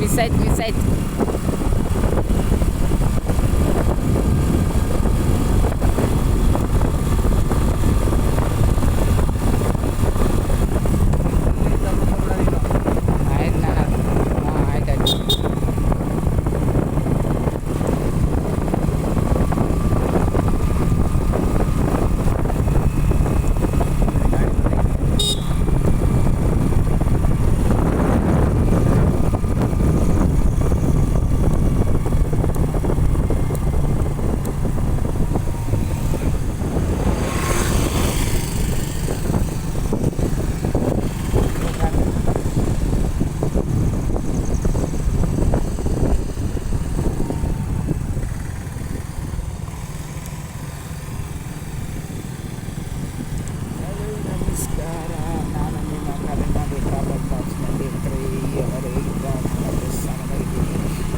Miss ಆಯ್ತು.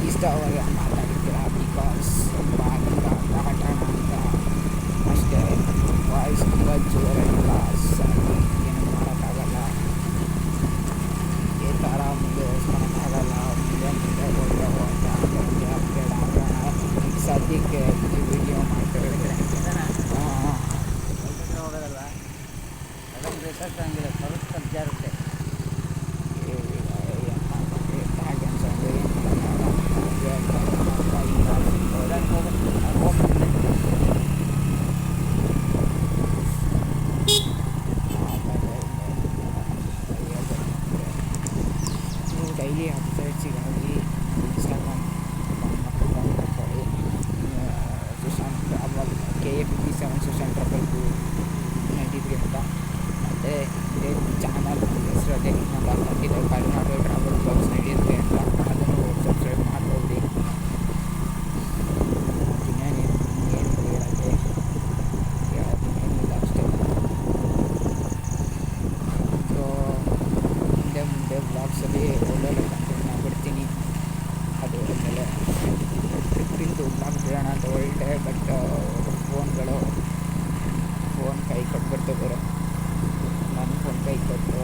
ಇಷ್ಟವರೆಗೆ ಮಾತಾಡಿದ್ದೀರಾ because ಮಾತಾಡೋಣ ಅಂತ ಅಷ್ಟೇ. ವಾಯ್ಸ್ ತುಂಬ ಜೋರಾಗಿಲ್ಲ, ಏನು ಮಾಡೋಕ್ಕಾಗಲ್ಲ. ಈ ಥರ ಮುಂದೆ ಓಡಿಸ್ಕೊಳಕ್ಕಾಗಲ್ಲ. ಮುಂದೆ ಹೋದ್ರೆ ಬೇಡ ಈಗ ಸದ್ಯಕ್ಕೆ ಈ ವಿಡಿಯೋ ಮಾಡ್ತಿದ್ರೆ ಹೋಗೋದಲ್ವಾ ಅದನ್ನು ಬೇಕಾಗಿಲ್ಲ, ಸ್ವಲ್ಪ ಜಾರುತ್ತೆ. ಡೈಲಿ ಅಪ್ಡೇಟ್ಸಿಗಾಗಿ ಇನ್ಸ್ಟಾಗ್ರಾಮ್ ಮಾಡ್ಕೊಳ್ಳಿ. ಸುಶಾಂತ್ ಅವಾಗ KA57 ಸುಶಾಂತ್ 293 ಅಂತ. ಮತ್ತು ಇದೇ ಚಾನಲ್ ಹೆಸರು ಅದೇ ಇನ್ನೊಂದು ಹಾಕೊಂಡಿದ್ದೆ, ಕರ್ನಾಟಕ ಟ್ರಾವೆಲ್ ಬ್ಲಾಗ್ಸ್ 93 ಅಂತ. ಅದನ್ನು ಸಬ್ಸ್ಕ್ರೈಬ್ ಮಾಡ್ಕೊಳ್ಳಿ. ಇನ್ನೇನಿಲ್ಲ ಹೇಳೋಕ್ಕೆ, ಇನ್ನೇನಿಲ್ಲ ಅಷ್ಟೇ. ಸೊ ಮುಂದೆ ಬ್ಲಾಗ್ಸಲ್ಲಿ ಒಳ್ಳೊಳ್ಳೆ ಕಂಟೆಂಟ್ ಮಾಡ್ಬಿಡ್ತೀನಿ. ಅದು ಆದಮೇಲೆ ಟ್ರಿಪ್ಪಿಂದು ಬ್ಲಾಗ್ ಬಿಡೋಣ ಅಂತ ಹೊರಟೆ. ಬಟ್ ಫೋನ್ ಕೈ ಕೊಟ್ಬಿಡ್ತಿದ್ದಾರೆ. ನಾನು ಫೋನ್ ಕೈ ಕೊಟ್ಟು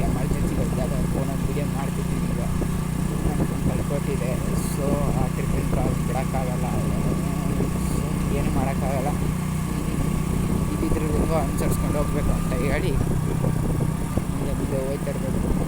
ಎಮರ್ಜೆನ್ಸಿಗೆ ಹೋದಾಗ ಫೋನಲ್ಲಿ ವೀಡಿಯೋ ಮಾಡ್ತಿದ್ದೀನಿ. ಈಗ ನನ್ನ ಫೋನ್ ಕಳ್ಕೊಟ್ಟಿದೆ. ಸೊ ಆ ಟ್ರಿಪ್ಪಿಂಗ್ ಬ್ಲಾಗ್ ಬಿಡೋಕ್ಕಾಗಲ್ಲ, ಏನು ಮಾಡೋಕ್ಕಾಗಲ್ಲ. ಇದ್ರಲ್ಲಿಂದ ಅನುಸರಿಸ್ಕೊಂಡು ಹೋಗ್ಬೇಕು ಅಂತ ಹೇಳಿ ಮುಂದೆ ಹೋಗ್ತಾ ಇರಬೇಕು.